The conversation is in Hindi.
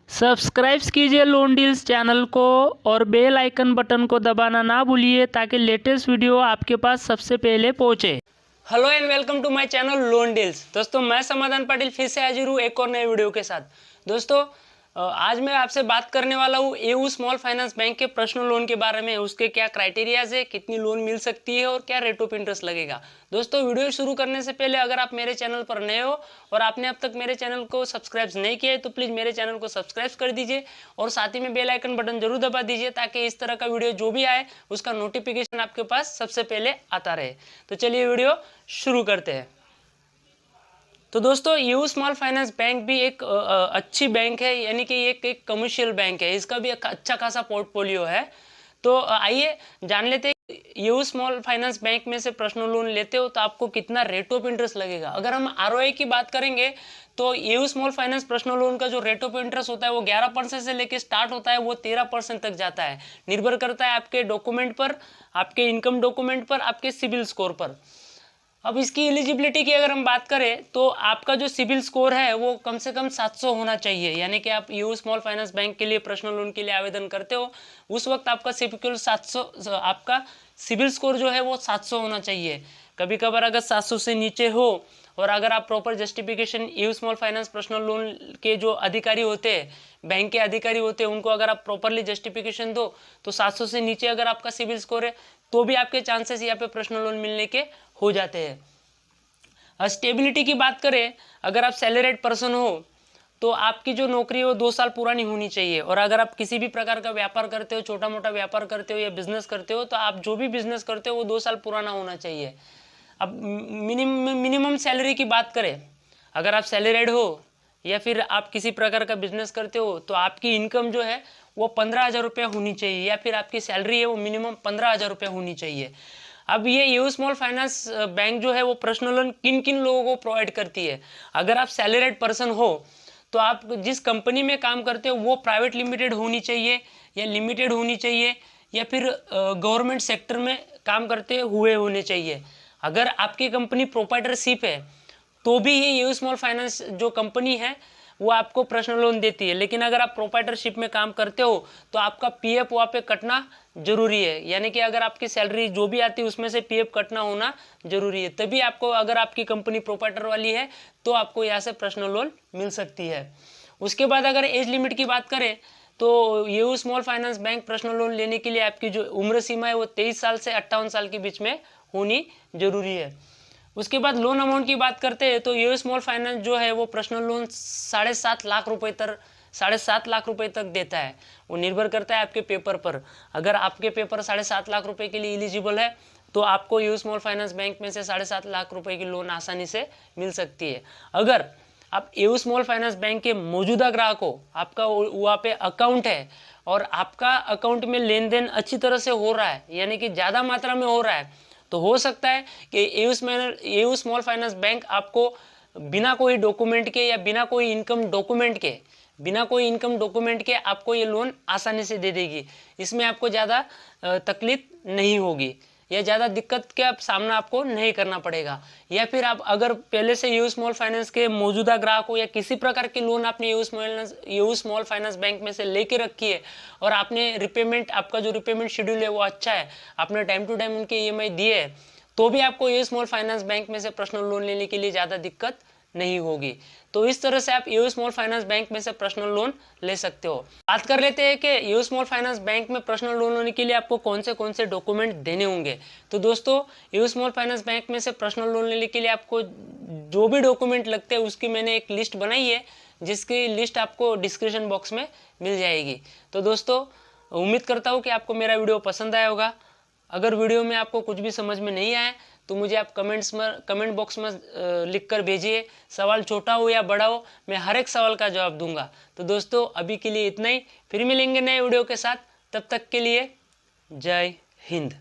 सब्सक्राइब कीजिए लोन डील्स चैनल को और बेल आइकन बटन को दबाना ना भूलिए ताकि लेटेस्ट वीडियो आपके पास सबसे पहले पहुंचे। Hello and welcome to my channel loan deals. दोस्तों मैं समाधान पाटिल फिर से हाजिर हूँ एक और नए वीडियो के साथ। दोस्तों आज मैं आपसे बात करने वाला हूँ एयू स्मॉल फाइनेंस बैंक के पर्सनल लोन के बारे में। उसके क्या क्राइटेरियाज है, कितनी लोन मिल सकती है और क्या रेट ऑफ इंटरेस्ट लगेगा। दोस्तों वीडियो शुरू करने से पहले अगर आप मेरे चैनल पर नए हो और आपने अब तक मेरे चैनल को सब्सक्राइब नहीं किया है तो प्लीज़ मेरे चैनल को सब्सक्राइब कर दीजिए और साथ ही में बेल आइकन बटन जरूर दबा दीजिए ताकि इस तरह का वीडियो जो भी आए उसका नोटिफिकेशन आपके पास सबसे पहले आता रहे। तो चलिए वीडियो शुरू करते हैं। तो दोस्तों एयू स्मॉल फाइनेंस बैंक भी एक अच्छी बैंक है, यानी कि एक कमर्शियल बैंक है। इसका भी एक अच्छा खासा पोर्टफोलियो है। तो आइए जान लेते हैं एयू स्मॉल फाइनेंस बैंक में से पर्सनल लोन लेते हो तो आपको कितना रेट ऑफ इंटरेस्ट लगेगा। अगर हम आरओआई की बात करेंगे तो AU small finance personal loan का जो रेट ऑफ इंटरेस्ट होता है वो 11% से लेके स्टार्ट होता है, वो 13% तक जाता है। निर्भर करता है आपके डॉक्यूमेंट पर, आपके इनकम डॉक्यूमेंट पर, आपके सिबिल स्कोर पर। अब इसकी एलिजिबिलिटी की अगर हम बात करें तो आपका जो सिबिल स्कोर है वो कम से कम 700 होना चाहिए। यानी कि आप एयू स्मॉल फाइनेंस बैंक के लिए पर्सनल लोन के लिए आवेदन करते हो उस वक्त आपका सिबिल 700, आपका सिबिल स्कोर जो है वो 700 होना चाहिए। कभी कभार अगर 700 से नीचे हो और अगर आप proper justification AU small finance personal loan के जो अधिकारी होते हैं, बैंक के अधिकारी होते हैं, उनको अगर आप प्रॉपरली जस्टिफिकेशन दो तो 700 से नीचे अगर आपका सिबिल स्कोर है तो भी आपके चांसेस यहाँ पे पर्सनल लोन मिलने के हो जाते हैं। स्टेबिलिटी की बात करें, अगर आप सैलरीड पर्सन हो तो आपकी जो नौकरी है वो 2 साल पुरानी होनी चाहिए। और अगर आप किसी भी प्रकार का व्यापार करते हो, छोटा मोटा व्यापार करते हो या बिजनेस करते हो, तो आप जो भी बिजनेस करते हो वो 2 साल पुराना होना चाहिए। अब मिनिमम सैलरी की बात करें, अगर आप सैलरीड हो या फिर आप किसी प्रकार का बिजनेस करते हो तो आपकी इनकम जो है वो 15,000 रुपये होनी चाहिए, या फिर आपकी सैलरी है वो मिनिमम 15,000 रुपये होनी चाहिए। अब ये एयू स्मॉल फाइनेंस बैंक जो है वो पर्सनल लोन किन किन लोगों को प्रोवाइड करती है। अगर आप सैलरीड पर्सन हो तो आप जिस कंपनी में काम करते हो वो प्राइवेट लिमिटेड होनी चाहिए या लिमिटेड होनी चाहिए, या फिर गवर्नमेंट सेक्टर में काम करते हुए होने चाहिए। अगर आपकी कंपनी प्रोप्राइटरशिप है तो भी ये एयू स्मॉल फाइनेंस जो कंपनी है वो आपको पर्सनल लोन देती है। लेकिन अगर आप प्रोप्राइटरशिप में काम करते हो तो आपका पीएफ वहाँ पे कटना जरूरी है। यानी कि अगर आपकी सैलरी जो भी आती है उसमें से पीएफ कटना होना जरूरी है, तभी आपको, अगर आपकी कंपनी प्रोप्राइटर वाली है तो आपको यहाँ से पर्सनल लोन मिल सकती है। उसके बाद अगर एज लिमिट की बात करें तो AU small finance bank personal loan लेने के लिए आपकी जो उम्र सीमा है वो 23 साल से 58 साल के बीच में होनी जरूरी है। उसके बाद लोन अमाउंट की बात करते हैं तो एयू स्मॉल फाइनेंस जो है वो पर्सनल लोन 7.5 लाख रुपए तक 7.5 लाख रुपए तक देता है। वो निर्भर करता है आपके पेपर पर। अगर आपके पेपर 7.5 लाख रुपए के लिए एलिजिबल है तो आपको एयू स्मॉल फाइनेंस बैंक में से 7.5 लाख रुपए की लोन आसानी से मिल सकती है। अगर आप एयू स्मॉल फाइनेंस बैंक के मौजूदा ग्राहक हो, आपका वहाँ पे अकाउंट है और आपका अकाउंट में लेन देन अच्छी तरह से हो रहा है, यानी कि ज़्यादा मात्रा में हो रहा है, तो हो सकता है कि एयू स्मॉल फाइनेंस बैंक आपको बिना कोई डॉक्यूमेंट के या बिना कोई इनकम डॉक्यूमेंट के आपको ये लोन आसानी से दे देगी। इसमें आपको ज़्यादा तकलीफ नहीं होगी या ज़्यादा दिक्कत का सामना आपको नहीं करना पड़ेगा। या फिर आप अगर पहले से एयू स्मॉल फाइनेंस के मौजूदा ग्राहक हो या किसी प्रकार की लोन आपने एयू स्मॉल फाइनेंस बैंक में से लेके रखी है और आपने रिपेमेंट, आपका जो रिपेमेंट शेड्यूल है वो अच्छा है, आपने टाइम टू टाइम उनके ईएमआई दिए है, तो भी आपको एयू स्मॉल फाइनेंस बैंक में से पर्सनल लोन लेने के लिए ज़्यादा दिक्कत नहीं होगी। तो इस तरह से आप एयू स्मॉल फाइनेंस बैंक में से पर्सनल लोन ले सकते हो। बात कर लेते हैं कि एयू स्मॉल फाइनेंस बैंक में पर्सनल लोन लेने के लिए आपको कौन से डॉक्यूमेंट देने होंगे। तो दोस्तों एयू स्मॉल फाइनेंस बैंक में से पर्सनल लोन लेने के लिए आपको जो भी डॉक्यूमेंट लगते हैं उसकी मैंने एक लिस्ट बनाई है, जिसकी लिस्ट आपको डिस्क्रिप्शन बॉक्स में मिल जाएगी। तो दोस्तों उम्मीद करता हूँ कि आपको मेरा वीडियो पसंद आया होगा। अगर वीडियो में आपको कुछ भी समझ में नहीं आया तो मुझे आप कमेंट बॉक्स में लिख कर भेजिए। सवाल छोटा हो या बड़ा हो, मैं हर एक सवाल का जवाब दूंगा। तो दोस्तों अभी के लिए इतना ही, फिर मिलेंगे नए वीडियो के साथ। तब तक के लिए जय हिंद।